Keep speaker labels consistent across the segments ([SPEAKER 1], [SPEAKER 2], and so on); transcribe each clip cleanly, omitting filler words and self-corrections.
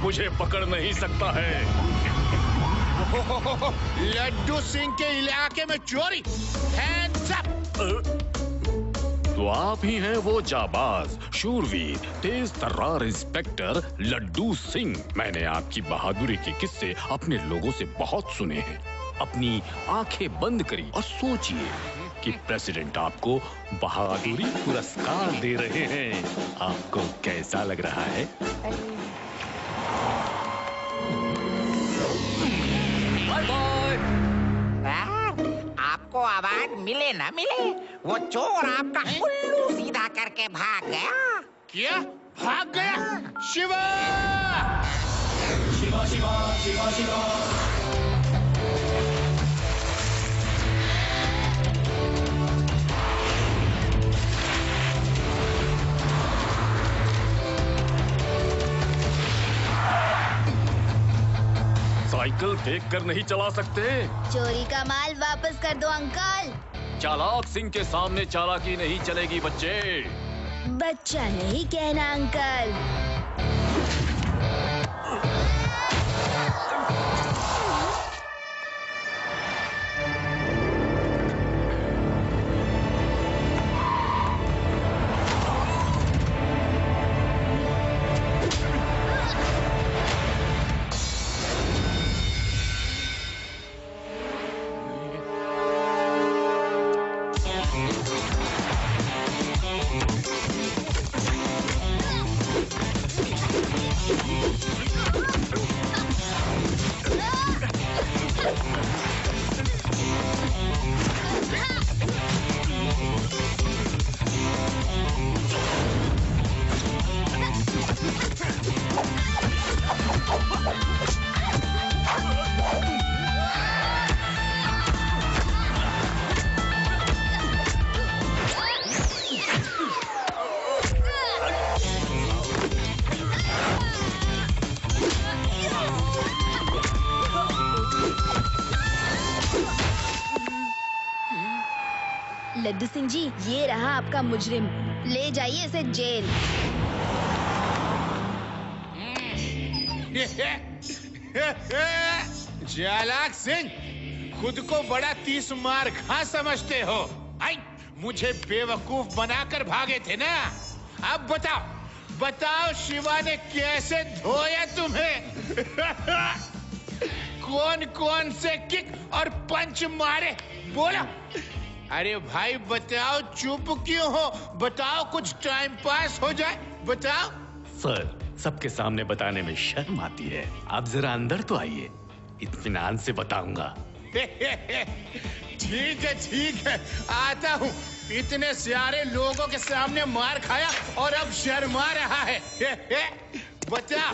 [SPEAKER 1] मुझे पकड़ नहीं सकता है।
[SPEAKER 2] लड्डू सिंह के इलाके में चोरी। Hands up!
[SPEAKER 1] तो आप ही हैं वो जाबाज, शूरवीर, तेज तर्रार इंस्पेक्टर लड्डू सिंह। मैंने आपकी बहादुरी के किस्से अपने लोगों से बहुत सुने हैं। अपनी आंखें बंद करिए और सोचिए कि प्रेसिडेंट आपको बहादुरी पुरस्कार दे रहे हैं। आपको कैसा लग रहा है? Bye bye.
[SPEAKER 3] आपको अवार्ड मिले ना मिले, वो चोर आपका उल्लू सीधा करके भाग गया।
[SPEAKER 2] क्या भाग गया? शिवा!
[SPEAKER 4] शिवा शिवा शिवा शिवा।
[SPEAKER 1] साइकिल देख कर नहीं चला सकते?
[SPEAKER 5] चोरी का माल वापस कर दो अंकल।
[SPEAKER 1] चालाक सिंह के सामने चालाकी नहीं चलेगी बच्चे।
[SPEAKER 5] बच्चा नहीं कहना अंकल। लड्डू सिंह जी, ये रहा आपका मुजरिम, ले जाइए इसे जेल।
[SPEAKER 2] चालाक सिंह, खुद को बड़ा 30 मार खा समझते हो। आई, मुझे बेवकूफ बनाकर भागे थे ना। अब बताओ शिवा ने कैसे धोया तुम्हें? कौन से किक और पंच मारे, बोलो। अरे भाई बताओ, चुप क्यों हो? बताओ, कुछ टाइम पास हो जाए, बताओ।
[SPEAKER 1] सर, सबके सामने बताने में शर्म आती है। आप जरा अंदर तो आइए, इत्मीनान से बताऊंगा।
[SPEAKER 2] ठीक है, आता हूँ। इतने सारे लोगों के सामने मार खाया और अब शर्मा रहा है। बता।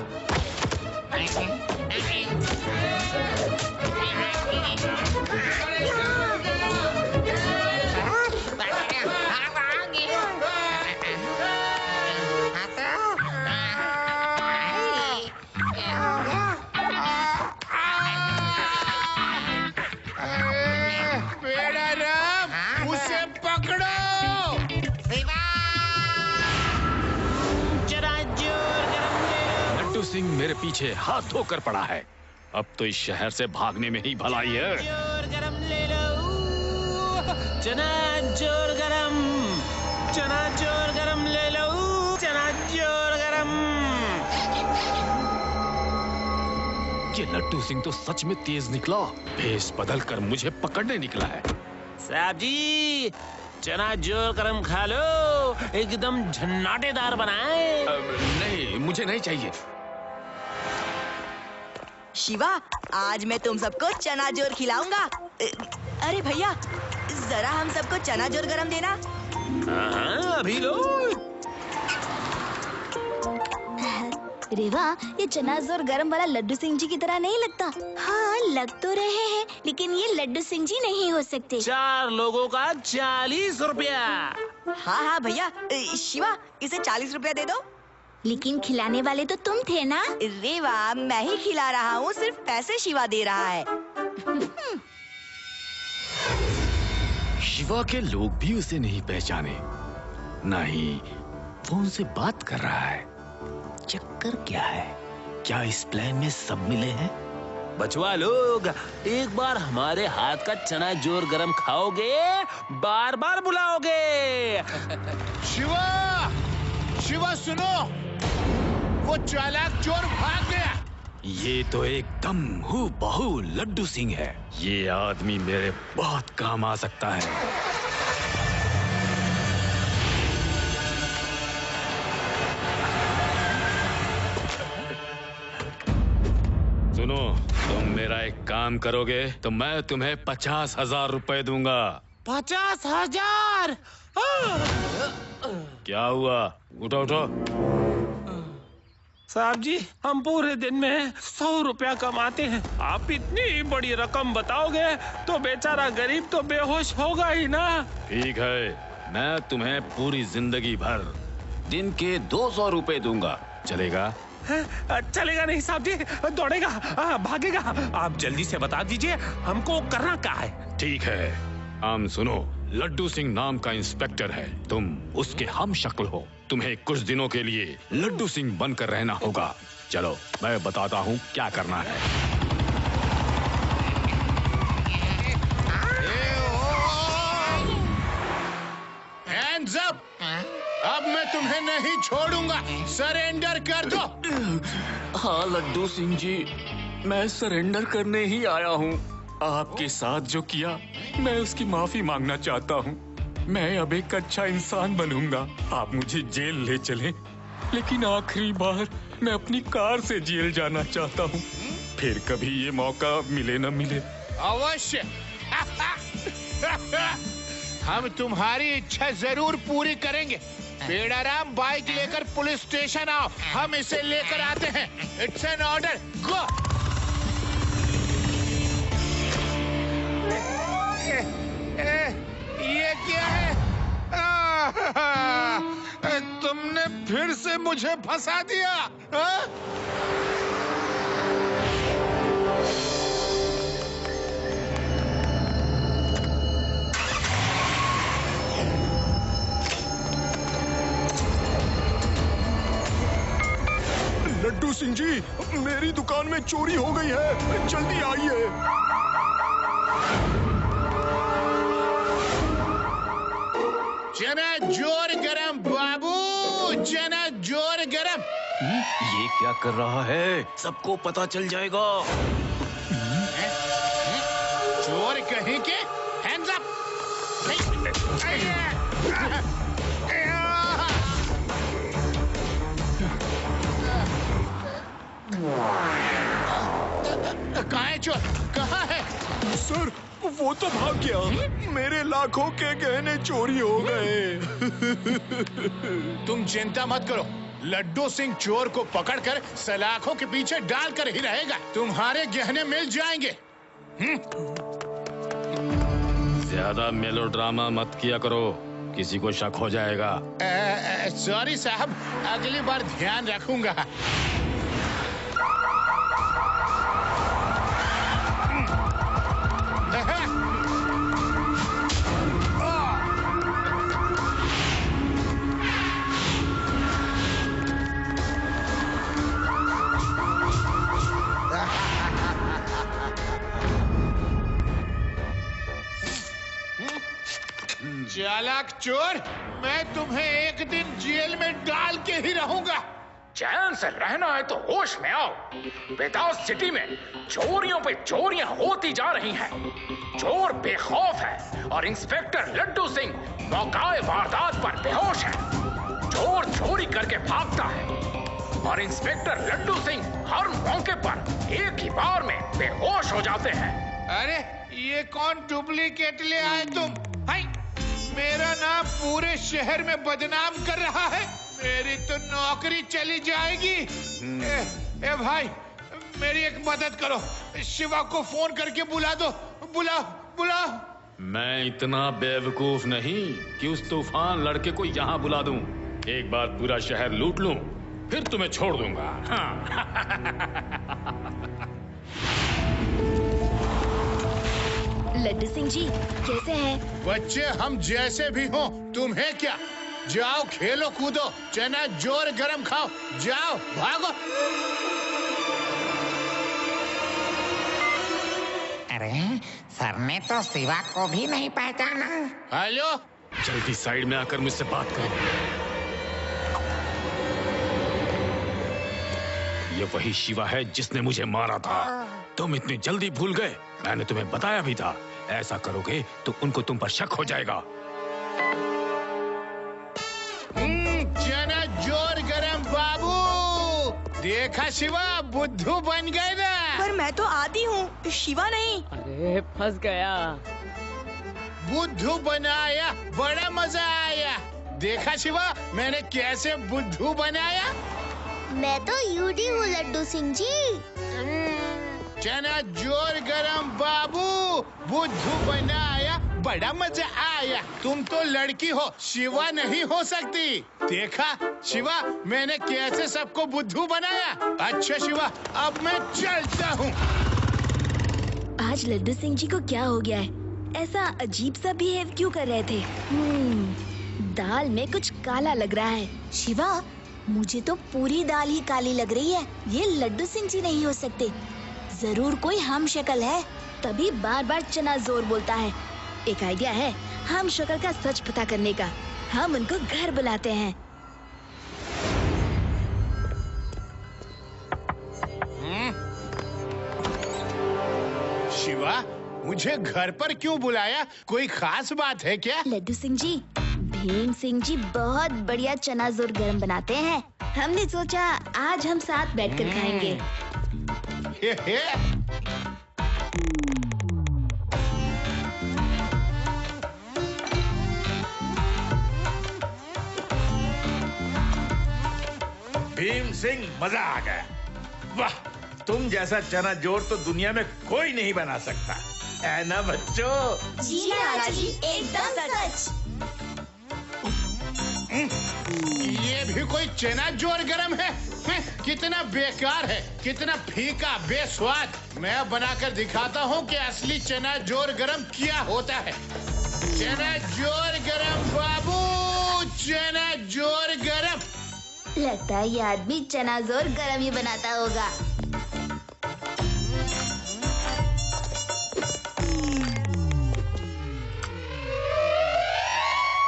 [SPEAKER 1] लड्डू सिंह मेरे पीछे हाथ धोकर पड़ा है। अब तो इस शहर से भागने में ही भलाई है।
[SPEAKER 6] जोर गरम ले लो, चना जोर गरम, चना जोर गरम ले लो, चना जोर गरम।
[SPEAKER 1] ये लड्डू सिंह तो सच में तेज निकला। भेष बदल कर मुझे पकड़ने निकला है।
[SPEAKER 6] साहब जी, चना जोर गरम खा लो, एकदम झन्नाटेदार बनाए।
[SPEAKER 1] नहीं, मुझे नहीं चाहिए।
[SPEAKER 7] शिवा, आज मैं तुम सबको चना जोर खिलाऊंगा। अरे भैया, जरा हम सबको चना जोर गरम देना।
[SPEAKER 6] हाँ, अभी लो।
[SPEAKER 5] रेवा, ये चना जोर गरम वाला लड्डू सिंह जी की तरह नहीं लगता। हाँ, लग तो रहे हैं, लेकिन ये लड्डू सिंह जी नहीं हो सकते।
[SPEAKER 6] 4 लोगों का 40 रुपया।
[SPEAKER 7] हाँ भैया, शिवा इसे 40 रुपया दे दो।
[SPEAKER 5] लेकिन खिलाने वाले तो तुम थे ना।
[SPEAKER 7] रेवा, मैं ही खिला रहा हूँ, सिर्फ पैसे शिवा दे रहा है।
[SPEAKER 1] शिवा के लोग भी उसे नहीं पहचाने। नहीं, वो उनसे बात कर रहा है। चक्कर क्या है?
[SPEAKER 6] क्या इस प्लान में सब मिले हैं? बचवा लोग, एक बार हमारे हाथ का चना जोर गरम खाओगे, बार बार बुलाओगे।
[SPEAKER 2] शिवा, शिवा सुनो, वो चालाक चोर भाग गया।
[SPEAKER 1] ये तो एकदम हूबहू लड्डू सिंह है। ये आदमी मेरे बहुत काम आ सकता है। सुनो, तुम मेरा एक काम करोगे तो मैं तुम्हें 50,000 रुपए दूंगा।
[SPEAKER 6] 50,000?
[SPEAKER 1] क्या हुआ? उठो उठो।
[SPEAKER 6] साहब जी, हम पूरे दिन में 100 रुपया कमाते हैं। आप इतनी बड़ी रकम बताओगे तो बेचारा गरीब तो बेहोश होगा ही ना।
[SPEAKER 1] ठीक है, मैं तुम्हें पूरी जिंदगी भर दिन के 200 रुपए दूंगा। चलेगा?
[SPEAKER 6] चलेगा नहीं साहब जी, दौड़ेगा, भागेगा। आप जल्दी से बता दीजिए हमको करना क्या है।
[SPEAKER 1] ठीक है, हम सुनो, लड्डू सिंह नाम का इंस्पेक्टर है। तुम उसके हम शक्ल हो। तुम्हें कुछ दिनों के लिए लड्डू सिंह बनकर रहना होगा। चलो मैं बताता हूँ क्या करना है।
[SPEAKER 2] Hands up! अब मैं तुम्हें नहीं छोड़ूंगा। सरेंडर कर दो।
[SPEAKER 1] हाँ लड्डू सिंह जी, मैं सरेंडर करने ही आया हूँ। आपके साथ जो किया, मैं उसकी माफी मांगना चाहता हूँ। मैं अब एक अच्छा इंसान बनूंगा। आप मुझे जेल ले चलें, लेकिन आखिरी बार मैं अपनी कार से जेल जाना चाहता हूँ। फिर कभी ये मौका मिले न मिले।
[SPEAKER 2] अवश्य। हम तुम्हारी इच्छा जरूर पूरी करेंगे। बेड़ाराम, बाइक लेकर पुलिस स्टेशन आओ, हम इसे लेकर आते हैं। इट्स एन ऑर्डर, गो। ये क्या है? तुमने फिर से मुझे फंसा दिया।
[SPEAKER 4] लड्डू सिंह जी, मेरी दुकान में चोरी हो गई है, जल्दी आइए।
[SPEAKER 2] चना जोर गरम बाबू, चना जोर गरम।
[SPEAKER 1] ये क्या कर रहा है? सबको पता चल जाएगा।
[SPEAKER 2] चोर कहीं के। Hands up. कहाँ है चोर? कहाँ है?
[SPEAKER 4] सर, वो तो भाग गया। मेरे लाखों के गहने चोरी हो गए।
[SPEAKER 2] तुम चिंता मत करो, लड्डू सिंह चोर को पकड़कर सलाखों के पीछे डालकर ही रहेगा। तुम्हारे गहने मिल जाएंगे।
[SPEAKER 1] ज्यादा मेलोड्रामा मत किया करो, किसी को शक हो जाएगा।
[SPEAKER 2] सॉरी साहब, अगली बार ध्यान रखूंगा। चालाक चोर, मैं तुम्हें एक दिन जेल में डाल के ही रहूंगा।
[SPEAKER 8] चैन से रहना है तो होश में आओ। बेताज सिटी में चोरियों पे चोरियां होती जा रही हैं। चोर बेखौफ है और इंस्पेक्टर लड्डू सिंह मौकाए वारदात पर बेहोश है। चोर चोरी करके भागता है और इंस्पेक्टर लड्डू सिंह हर मौके पर एक ही बार में बेहोश हो जाते हैं।
[SPEAKER 2] अरे ये कौन डुप्लीकेट ले आए तुम? हाय, मेरा नाम पूरे शहर में बदनाम कर रहा है। मेरी तो नौकरी चली जाएगी। ए भाई, मेरी एक मदद करो, शिवा को फोन करके बुला दो। बुलाओ बुलाओ।
[SPEAKER 1] मैं इतना बेवकूफ नहीं कि उस तूफान लड़के को यहाँ बुला दूं। एक बार पूरा शहर लूट लूं, फिर तुम्हें छोड़ दूंगा। हाँ।
[SPEAKER 5] लड्डू सिंह जी कैसे हैं?
[SPEAKER 2] बच्चे हम जैसे भी हों, तुम्हें क्या? जाओ खेलो कूदो, चना जोर गरम खाओ, जाओ भागो।
[SPEAKER 3] अरे सर ने तो शिवा को भी नहीं पहचाना।
[SPEAKER 2] हेलो,
[SPEAKER 1] जल्दी साइड में आकर मुझसे बात करो। ये वही शिवा है जिसने मुझे मारा था। तुम इतनी जल्दी भूल गए? मैंने तुम्हें बताया भी था, ऐसा करोगे तो उनको तुम पर शक हो जाएगा।
[SPEAKER 2] चना जोर गरम बाबू, देखा शिवा बुद्धू बन गए ना।
[SPEAKER 7] पर मैं तो आदी हूँ, शिवा नहीं।
[SPEAKER 9] अरे फंस गया।
[SPEAKER 2] बुद्धू बनाया, बड़ा मजा आया। देखा शिवा मैंने कैसे बुद्धू बनाया।
[SPEAKER 5] मैं तो यूडी हूँ लड्डू सिंह जी।
[SPEAKER 2] चना जोर गरम बाबू, बुद्धू बनाया, बड़ा मजा आया। तुम तो लड़की हो, शिवा नहीं हो सकती। देखा शिवा मैंने कैसे सबको बुद्धू बनाया। अच्छा शिवा अब मैं चलता हूँ।
[SPEAKER 5] आज लड्डू सिंह जी को क्या हो गया है? ऐसा अजीब सा बिहेव क्यों कर रहे थे? दाल में कुछ काला लग रहा है। शिवा मुझे तो पूरी दाल ही काली लग रही है। ये लड्डू सिंह जी नहीं हो सकते, जरूर कोई हम शक्ल है, तभी बार बार चना जोर बोलता है। एक आइडिया है, हम शक्ल का सच पता करने का। हम उनको घर बुलाते हैं।
[SPEAKER 2] शिवा मुझे घर पर क्यों बुलाया? कोई खास बात है क्या?
[SPEAKER 5] लड्डू सिंह जी, भीम सिंह जी बहुत बढ़िया चना जोर गरम बनाते हैं। हमने सोचा आज हम साथ बैठकर खाएंगे।
[SPEAKER 10] भीम सिंह मजा आ गया। वाह, तुम जैसा चना जोर तो दुनिया में कोई नहीं बना सकता, है ना बच्चों?
[SPEAKER 5] जी नाना जी, एकदम सच।
[SPEAKER 2] ये भी कोई चना जोर गरम है? कितना बेकार है, कितना फीका बेस्वाद। मैं बनाकर दिखाता हूँ कि असली चना जोर गरम क्या होता है। चना जोर गरम बाबू, चना जोर गरम।
[SPEAKER 5] लगता है ये आदमी चना जोर गरम ही बनाता होगा।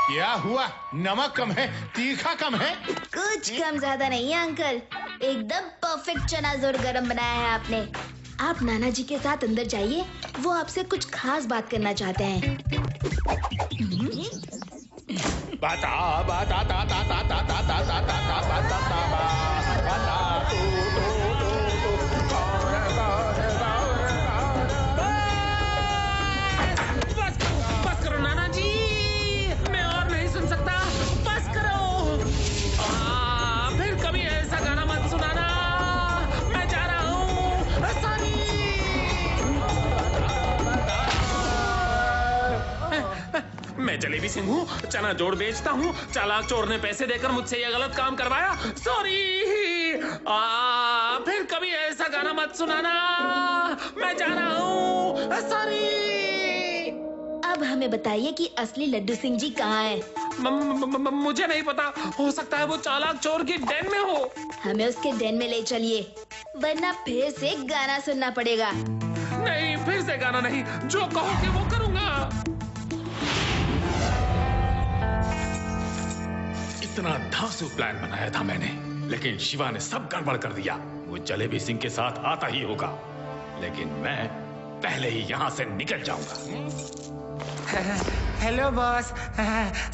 [SPEAKER 2] क्या हुआ? नमक कम है, तीखा कम है?
[SPEAKER 5] कुछ कम ज्यादा नहीं है अंकल, एकदम परफेक्ट चना जोर गरम बनाया है आपने। आप नाना जी के साथ अंदर जाइए, वो आपसे कुछ खास बात करना चाहते हैं।
[SPEAKER 10] बता बता ता ता ता ता ता ता ता ता ता ता बता
[SPEAKER 6] बस करो नाना जी, मैं और नहीं सुन सकता। बस करो। फिर कभी ऐसा गाना मत सुनाना। मैं जा रहा हूँ। सॉरी। मैं जलेबी सिंह हूँ, चना जोड़ बेचता हूँ। चालाक चोर ने पैसे देकर मुझसे यह गलत काम करवाया। सॉरी। फिर कभी ऐसा गाना मत सुनाना। मैं जा रहा हूँ। सॉरी।
[SPEAKER 5] अब हमें बताइए कि असली लड्डू सिंह जी कहाँ हैं?
[SPEAKER 6] मुझे नहीं पता, हो सकता है वो चालाक चोर की डेन में हो।
[SPEAKER 5] हमें उसके डेन में ले चलिए, वरना फिर से गाना सुनना पड़ेगा।
[SPEAKER 6] नहीं, फिर से गाना नहीं, जो कहोगे वो करूँगा।
[SPEAKER 1] इतना धांसू प्लान बनाया था मैंने, लेकिन शिवा ने सब गड़बड़ कर दिया। वो जलेबी सिंह के साथ आता ही होगा, लेकिन मैं पहले ही यहाँ से निकल जाऊंगा।
[SPEAKER 6] हेलो बॉस,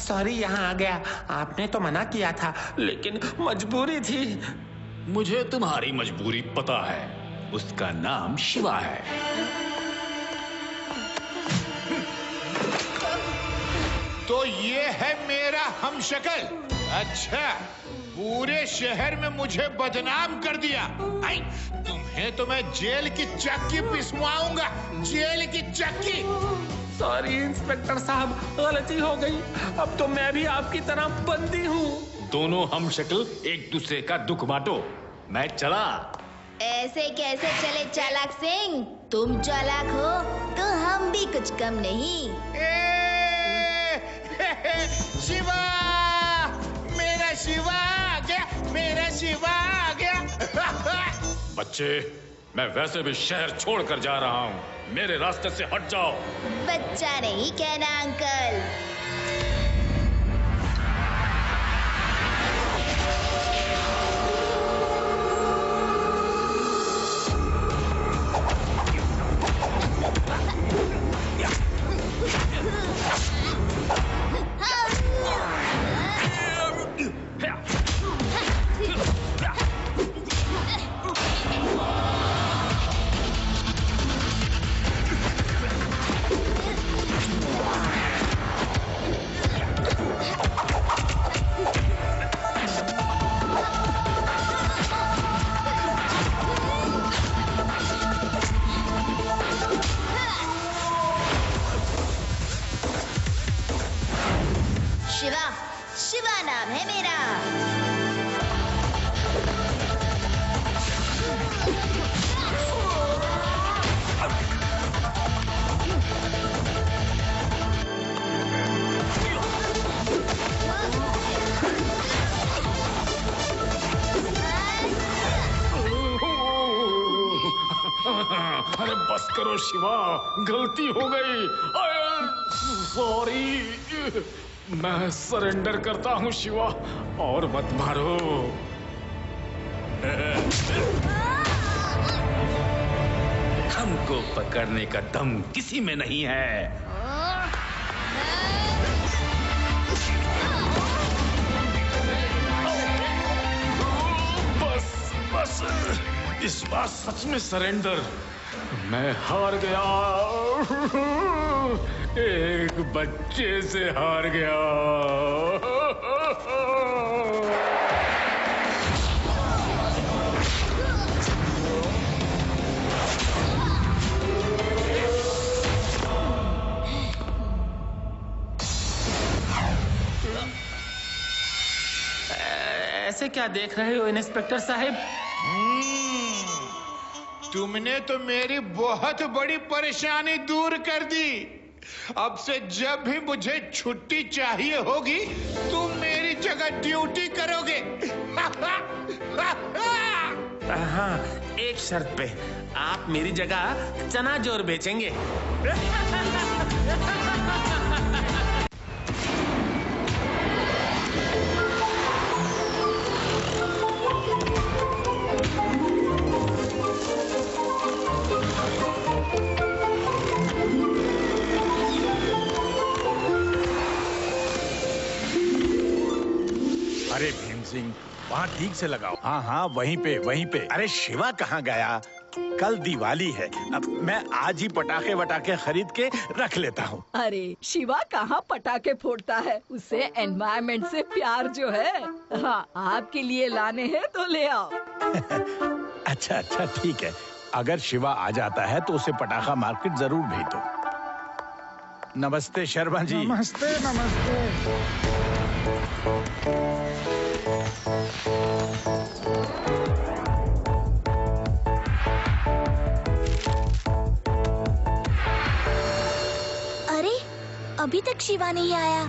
[SPEAKER 6] सॉरी यहाँ आ गया। आपने तो मना किया था, लेकिन मजबूरी थी।
[SPEAKER 1] मुझे तुम्हारी मजबूरी पता है, उसका नाम शिवा है।
[SPEAKER 2] तो ये है मेरा हमशक्ल। अच्छा, पूरे शहर में मुझे बदनाम कर दिया। आई, तुम्हें तो मैं जेल की चक्की पिसवाऊंगा, जेल की चक्की।
[SPEAKER 6] सॉरी इंस्पेक्टर साहब, गलती हो गई। अब तो मैं भी आपकी तरह बंदी हूँ।
[SPEAKER 1] दोनों हम शक्ल एक दूसरे का दुख बांटो। मैं चला।
[SPEAKER 5] ऐसे कैसे चले चालाक सिंह? तुम चालाक हो तो हम भी कुछ कम नहीं।
[SPEAKER 2] शिवा, मेरा शिवा आ गया।
[SPEAKER 1] बच्चे, मैं वैसे भी शहर छोड़कर जा रहा हूँ। मेरे रास्ते से हट जाओ।
[SPEAKER 5] बच्चा नहीं कहना अंकल। शिवा नाम है मेरा।
[SPEAKER 1] अरे बस करो शिवा, गलती हो गई। सॉरी। मैं सरेंडर करता हूँ शिवा, और मत मारो। हमको पकड़ने का दम किसी में नहीं है। बस इस बार सच में सरेंडर। मैं हार गया, एक बच्चे से हार गया।
[SPEAKER 6] ऐसे क्या देख रहे हो इंस्पेक्टर साहब?
[SPEAKER 2] तुमने तो मेरी बहुत बड़ी परेशानी दूर कर दी। अब से जब भी मुझे छुट्टी चाहिए होगी, तुम मेरी जगह ड्यूटी करोगे।
[SPEAKER 6] हाँ, एक शर्त पे, आप मेरी जगह चना जोर बेचेंगे।
[SPEAKER 10] अरे भीम सिंह, वहाँ ठीक से लगाओ। हाँ हाँ, वहीं पे। अरे शिवा कहाँ गया? कल दिवाली है। अब मैं आज ही पटाखे वटाखे खरीद के रख लेता हूँ।
[SPEAKER 9] अरे शिवा कहाँ पटाखे फोड़ता है, उसे एनवायरमेंट से प्यार जो है। हाँ, आपके लिए लाने हैं तो ले आओ।
[SPEAKER 10] अच्छा ठीक है। अगर शिवा आ जाता है तो उसे पटाखा मार्केट जरूर भेज दो। नमस्ते शर्मा जी।
[SPEAKER 11] नमस्ते।
[SPEAKER 5] अरे अभी तक शिवा नहीं आया।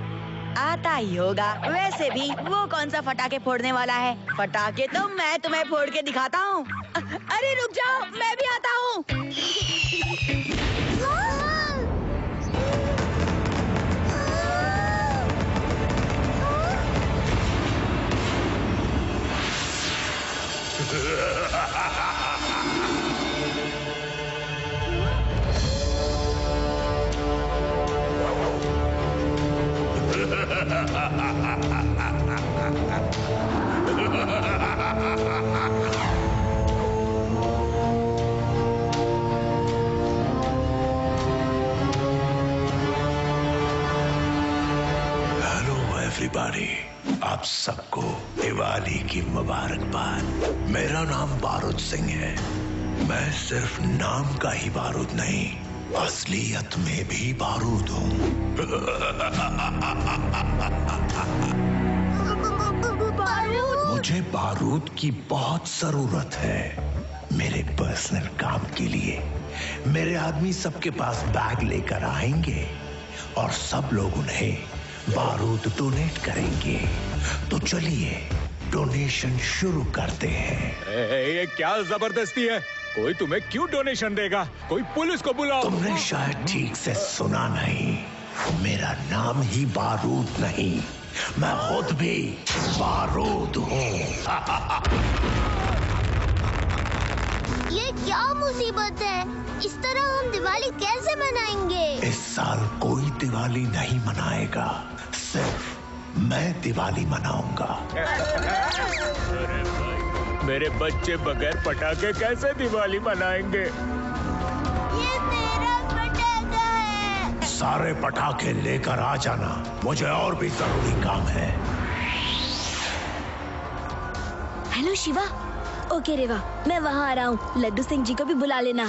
[SPEAKER 7] आता ही होगा। वैसे भी वो कौन सा पटाखे फोड़ने वाला है? पटाखे तो मैं तुम्हें फोड़ के दिखाता हूँ। अरे रुक जाओ, मैं भी आता हूँ।
[SPEAKER 12] एवरीबॉडी, आप सबको दिवाली की मुबारकबाद। मेरा नाम बारूद सिंह है। मैं सिर्फ नाम का ही बारूद नहीं, असलियत में भी बारूद हूँ। मुझे बारूद की बहुत जरूरत है मेरे पर्सनल काम के लिए। मेरे आदमी सबके पास बैग लेकर आएंगे और सब लोग उन्हें बारूद डोनेट करेंगे। तो चलिए डोनेशन शुरू करते हैं।
[SPEAKER 4] ये क्या जबरदस्ती है?
[SPEAKER 10] कोई तुम्हें क्यों डोनेशन देगा? कोई पुलिस को बुलाओ।
[SPEAKER 12] तुमने शायद ठीक से सुना नहीं। मेरा नाम ही बारूद नहीं, मैं खुद भी बारूद हूँ।
[SPEAKER 11] ये क्या मुसीबत है? इस तरह हम दिवाली कैसे मनाएंगे?
[SPEAKER 12] इस साल कोई दिवाली नहीं मनाएगा, सिर्फ मैं दिवाली मनाऊंगा।
[SPEAKER 10] मेरे बच्चे बगैर पटाखे कैसे दिवाली मनाएंगे?
[SPEAKER 11] ये मेरा पटाखा है।
[SPEAKER 12] सारे पटाखे लेकर आ जाना, मुझे और भी जरूरी काम है।
[SPEAKER 5] हेलो शिवा। ओके रेवा, मैं वहाँ आ रहा हूँ। लड्डू सिंह जी को भी बुला लेना।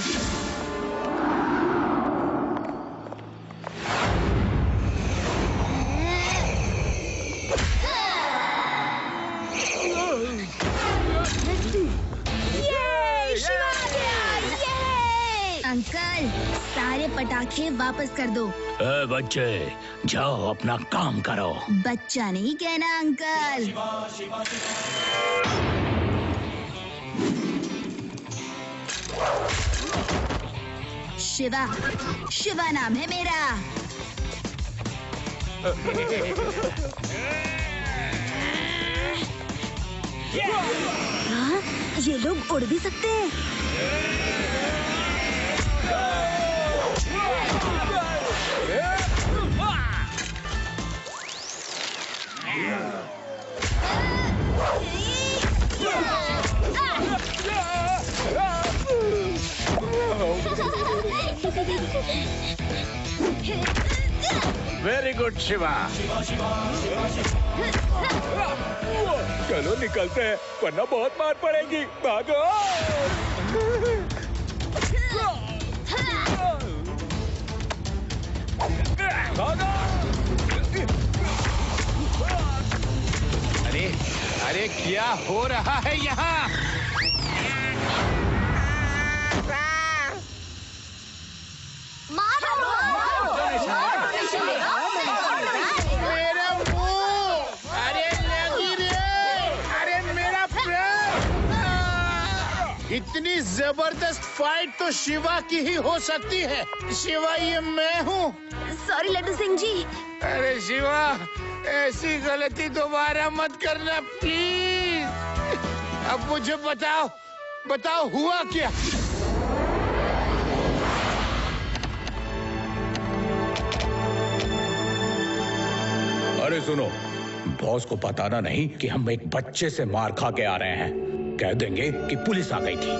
[SPEAKER 11] अंकल, सारे पटाखे वापस कर दो।
[SPEAKER 12] बच्चे जाओ अपना काम करो।
[SPEAKER 11] बच्चा नहीं कहना अंकल। शिवा, शिवा नाम है मेरा।
[SPEAKER 5] हाँ, ये लोग उड़ भी सकते हैं।
[SPEAKER 10] Very good Shiva. चलो निकलते हैं, वरना बहुत मार पड़ेगी। भागो।
[SPEAKER 2] अरे अरे क्या हो रहा है यहाँ? मेरा मुंह! अरे लगी रे! अरे मेरा पैर! इतनी जबरदस्त फाइट तो शिवा की ही हो सकती है। शिवा, ये मैं हूँ।
[SPEAKER 5] सॉरी लड्डू सिंह जी।
[SPEAKER 2] अरे शिवा, ऐसी गलती दोबारा मत करना प्लीज। अब मुझे बताओ, बताओ हुआ क्या?
[SPEAKER 10] अरे सुनो, बॉस को बताना नहीं कि हम एक बच्चे से मार खा के आ रहे हैं। कह देंगे कि पुलिस आ गई थी।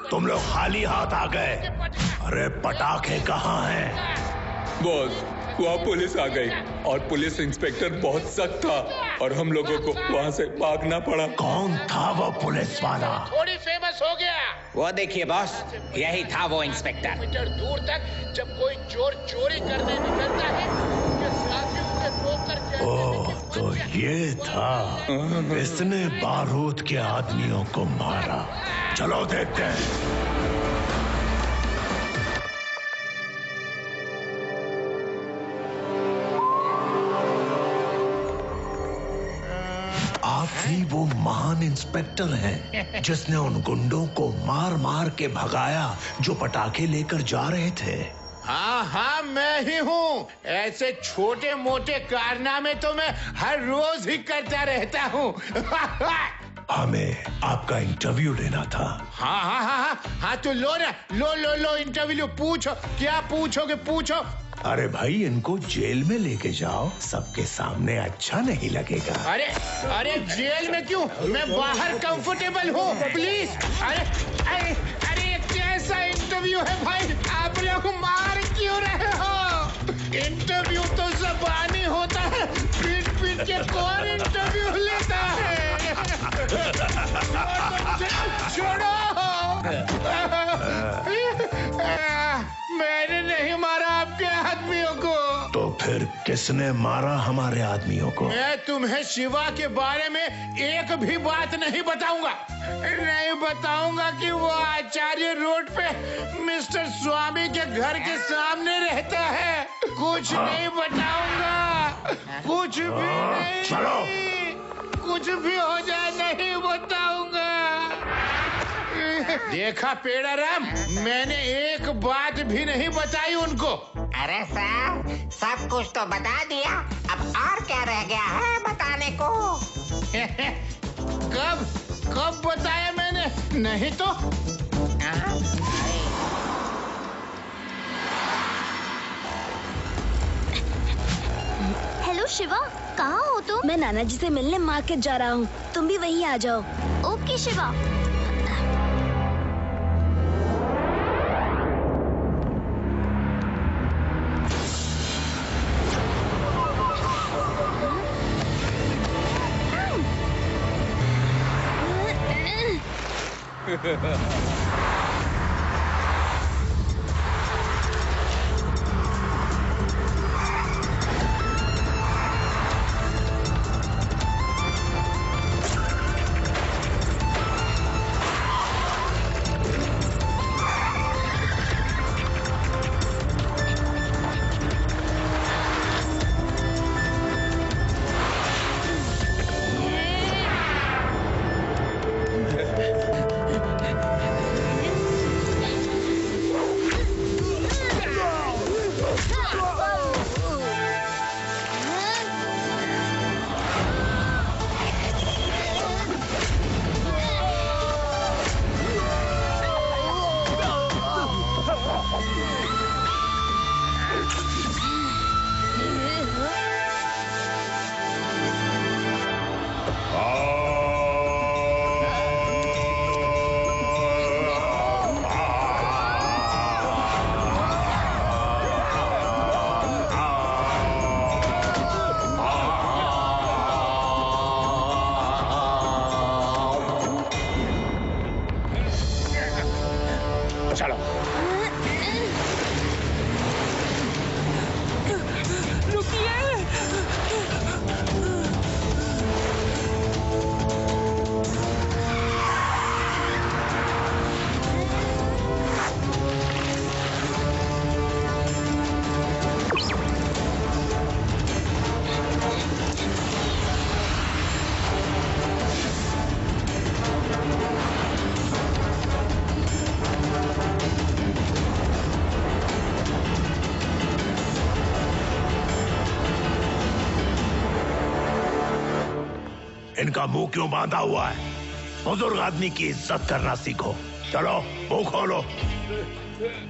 [SPEAKER 12] तुम लोग खाली हाथ आ गए। अरे पटाखे कहाँ हैं?
[SPEAKER 13] बॉस, वहाँ पुलिस आ गई और पुलिस इंस्पेक्टर बहुत सख्त था और हम लोगों को वहाँ से भागना पड़ा।
[SPEAKER 12] कौन था वो पुलिस वाला?
[SPEAKER 2] थोड़ी फेमस हो गया।
[SPEAKER 3] वो देखिए बॉस, यही था वो इंस्पेक्टर।
[SPEAKER 2] मीटर दूर तक जब कोई चोर चोरी करने निकलता है, उसके साथी उसे रोककर
[SPEAKER 12] ओह, तो ये था। इसने बारूद के आदमियों को मारा। चलो देखते हैं। आप ही वो महान इंस्पेक्टर हैं जिसने उन गुंडों को मार मार के भगाया जो पटाखे लेकर जा रहे थे।
[SPEAKER 2] हाँ हाँ, मैं ही हूँ। ऐसे छोटे मोटे कारनामे तो मैं हर रोज ही करता रहता हूँ।
[SPEAKER 12] हमें आपका इंटरव्यू लेना था।
[SPEAKER 2] हाँ हाँ हाँ हाँ हाँ, तो लो ना, लो लो लो इंटरव्यू। पूछो, क्या पूछोगे पूछो।
[SPEAKER 12] अरे भाई, इनको जेल में लेके जाओ, सबके सामने अच्छा नहीं लगेगा।
[SPEAKER 2] अरे अरे जेल में क्यों, मैं बाहर कंफर्टेबल हूँ। प्लीज। अरे अरे अरे, ये कैसा इंटरव्यू है भाई? आप लोग मार क्यों रहे हो? इंटरव्यू तो ज़बानी होता है, पीट पीट के कौन इंटरव्यू लेता है? छोड़ो। मैंने नहीं मारा आपके आदमियों को।
[SPEAKER 12] तो फिर किसने मारा हमारे आदमियों को?
[SPEAKER 2] मैं तुम्हें शिवा के बारे में एक भी बात नहीं बताऊंगा। नहीं बताऊंगा कि वो आचार्य रोड पे मिस्टर स्वामी के घर के सामने रहता है। कुछ नहीं बताऊंगा, कुछ भी नहीं।
[SPEAKER 12] चलो,
[SPEAKER 2] कुछ भी हो जाए नहीं बताऊंगा। देखा पेड़ाराम, मैंने एक बात भी नहीं बताई उनको।
[SPEAKER 3] अरे सर, सब कुछ तो बता दिया, अब और क्या रह गया है बताने को?
[SPEAKER 2] कब बताया मैंने? नहीं तो
[SPEAKER 11] हेलो शिवा, कहाँ हो तुम?
[SPEAKER 5] मैं नाना जी से मिलने मार्केट जा रहा हूँ, तुम भी वहीं आ जाओ।
[SPEAKER 11] ओके शिवा।
[SPEAKER 8] चलो।
[SPEAKER 12] इनका मुंह क्यों बांधा हुआ है? बुजुर्ग आदमी की इज्जत करना सीखो। चलो मुंह खोलो।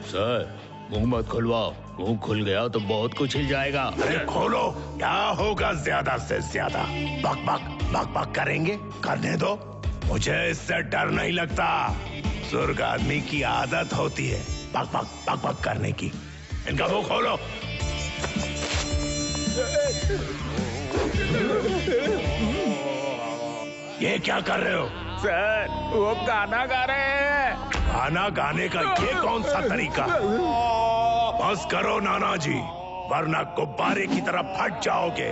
[SPEAKER 14] सर, मुंह मत खुलवाओ, मुंह खुल गया तो बहुत कुछ हिल जाएगा।
[SPEAKER 12] अरे खोलो, क्या होगा ज्यादा से ज्यादा? बक बक बक बक करेंगे, करने दो। मुझे इससे डर नहीं लगता, बुजुर्ग आदमी की आदत होती है बक बक बक बक करने की। इनका मुंह खोलो। ये क्या कर रहे हो?
[SPEAKER 10] सर, वो गाना गा रहे हैं।
[SPEAKER 12] गाना गाने का ये कौन सा तरीका? बस करो नाना जी, वरना गुब्बारे की तरह फट जाओगे।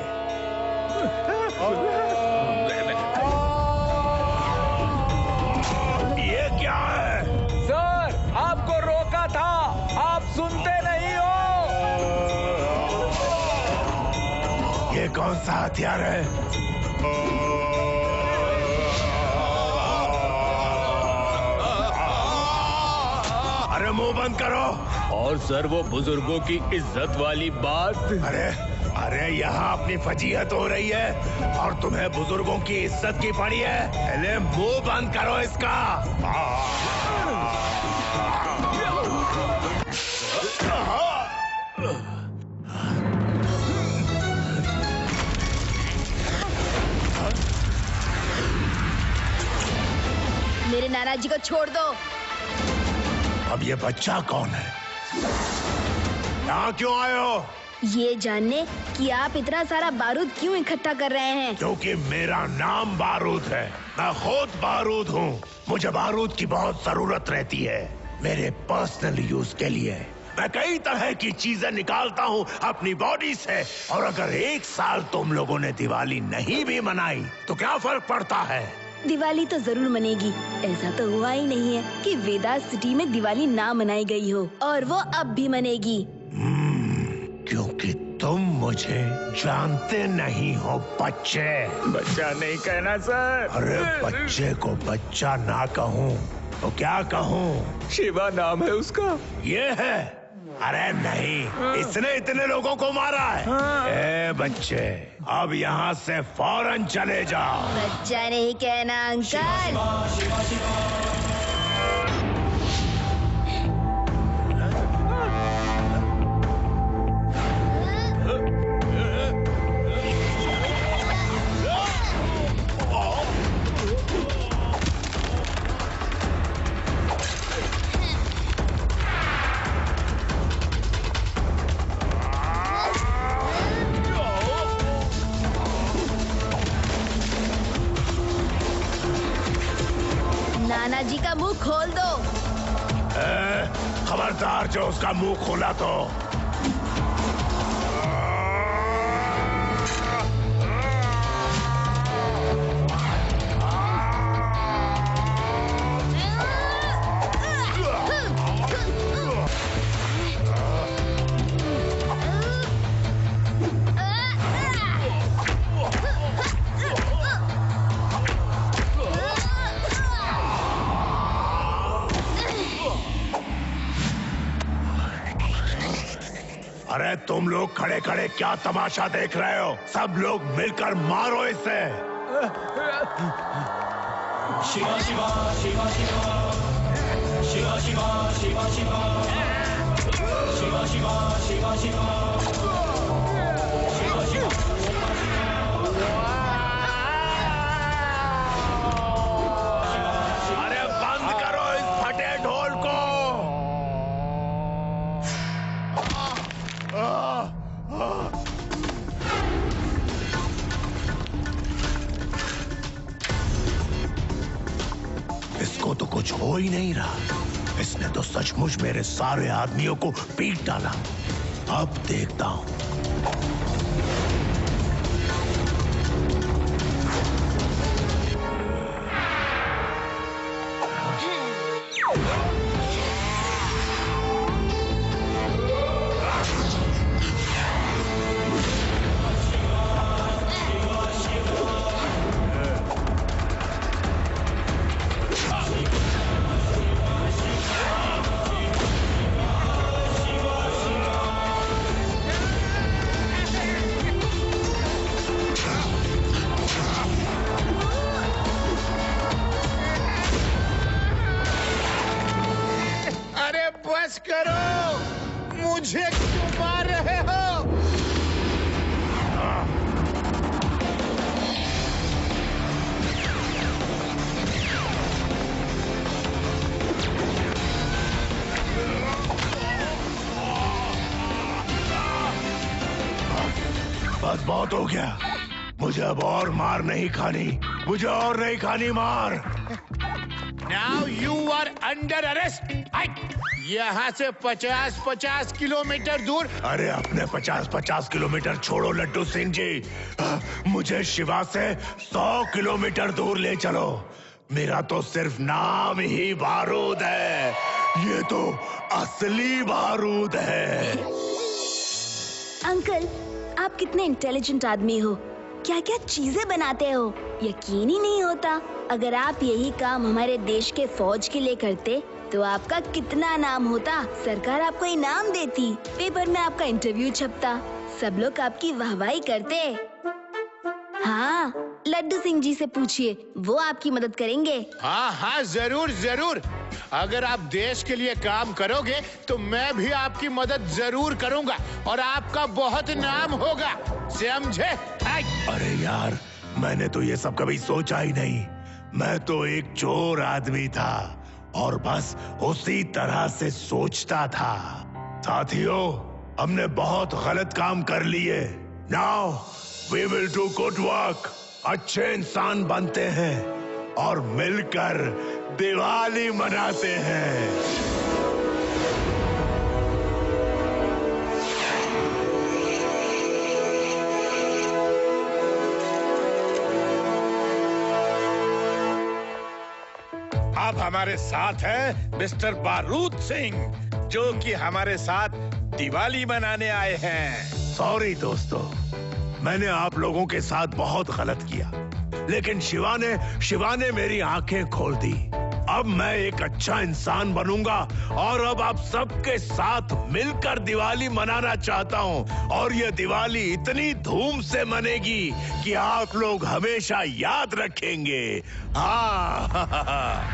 [SPEAKER 12] ये क्या है?
[SPEAKER 10] सर, आपको रोका था, आप सुनते नहीं हो।
[SPEAKER 12] ये कौन सा हथियार है? अरे मुंह बंद करो।
[SPEAKER 14] और सर, वो बुजुर्गों की इज्जत वाली बात।
[SPEAKER 12] अरे यहाँ अपनी फजीहत हो रही है और तुम्हें बुजुर्गों की इज्जत की पड़ी है। पहले मुंह बंद करो इसका।
[SPEAKER 5] मेरे नाना जी को छोड़ दो।
[SPEAKER 12] अब ये बच्चा कौन है? यहाँ क्यों आए हो?
[SPEAKER 5] ये जानने कि आप इतना सारा बारूद क्यों इकट्ठा कर रहे हैं।
[SPEAKER 12] क्योंकि मेरा नाम बारूद है, मैं खुद बारूद हूँ। मुझे बारूद की बहुत जरूरत रहती है, मेरे पर्सनल यूज के लिए। मैं कई तरह की चीजें निकालता हूँ अपनी बॉडी से, और अगर एक साल तुम लोगों ने दिवाली नहीं भी मनाई तो क्या फर्क पड़ता है?
[SPEAKER 5] दिवाली तो जरूर मनेगी। ऐसा तो हुआ ही नहीं है कि वेदास सिटी में दिवाली ना मनाई गई हो, और वो अब भी मनेगी।
[SPEAKER 12] क्योंकि तुम मुझे जानते नहीं हो बच्चे।
[SPEAKER 10] बच्चा नहीं कहना सर।
[SPEAKER 12] अरे बच्चे को बच्चा ना कहूँ तो क्या कहूँ?
[SPEAKER 13] शिवा नाम है उसका।
[SPEAKER 12] ये है? अरे नहीं, इसने इतने लोगों को मारा है। ए बच्चे, अब यहाँ से फौरन चले जाओ।
[SPEAKER 5] बच्चा नहीं कहना अंकल। नाना जी का मुंह खोल दो।
[SPEAKER 12] खबरदार जो उसका मुंह खोला तो। अरे तुम लोग खड़े खड़े क्या तमाशा देख रहे हो? सब लोग मिलकर मारो इसे।
[SPEAKER 15] शिवा शिवा शिवा शिवा शिवा शिवा शिवा शिवा शिवा शिवा शिवा शिवा शिवा शिवा।
[SPEAKER 12] अरे बंद करो इस फटे ढोल को। इसको तो कुछ हो ही नहीं रहा। इसने तो सचमुच मेरे सारे आदमियों को पीट डाला। अब देखता हूं।
[SPEAKER 2] बस करो, मुझे क्यों मार रहे हो?
[SPEAKER 12] बस बहुत हो गया। मुझे अब और मार नहीं खानी। मुझे और नहीं खानी मार।
[SPEAKER 2] Now you are under arrest. यहाँ से 50-50 किलोमीटर दूर।
[SPEAKER 12] अरे अपने 50-50 किलोमीटर छोड़ो लड्डू सिंह जी। मुझे शिवा से 100 किलोमीटर दूर ले चलो। मेरा तो सिर्फ नाम ही बारूद है। ये तो असली बारूद है।
[SPEAKER 5] अंकल, आप कितने इंटेलिजेंट आदमी हो। क्या क्या चीजें बनाते हो, यकीन ही नहीं होता। अगर आप यही काम हमारे देश के फौज के लिए करते तो आपका कितना नाम होता। सरकार आपको इनाम देती, पेपर में आपका इंटरव्यू छपता, सब लोग आपकी वाहवाही करते। हाँ, लड्डू सिंह जी से पूछिए, वो आपकी मदद करेंगे।
[SPEAKER 2] हाँ हाँ, जरूर जरूर। अगर आप देश के लिए काम करोगे तो मैं भी आपकी मदद जरूर करूंगा और आपका बहुत नाम होगा, समझे?
[SPEAKER 12] अरे यार, मैंने तो ये सब कभी सोचा ही नहीं। मैं तो एक चोर आदमी था और बस उसी तरह से सोचता था। साथियों, हमने बहुत गलत काम कर लिए। Now we will do good work. अच्छे इंसान बनते हैं और मिलकर दिवाली मनाते हैं।
[SPEAKER 10] अब हमारे साथ है मिस्टर बारूद सिंह, जो कि हमारे साथ दिवाली मनाने आए हैं।
[SPEAKER 12] सॉरी दोस्तों, मैंने आप लोगों के साथ बहुत गलत किया, लेकिन शिवा ने मेरी आंखें खोल दी। अब मैं एक अच्छा इंसान बनूंगा और अब आप सबके साथ मिलकर दिवाली मनाना चाहता हूं। और ये दिवाली इतनी धूम से मनेगी कि आप लोग हमेशा याद रखेंगे। हाँ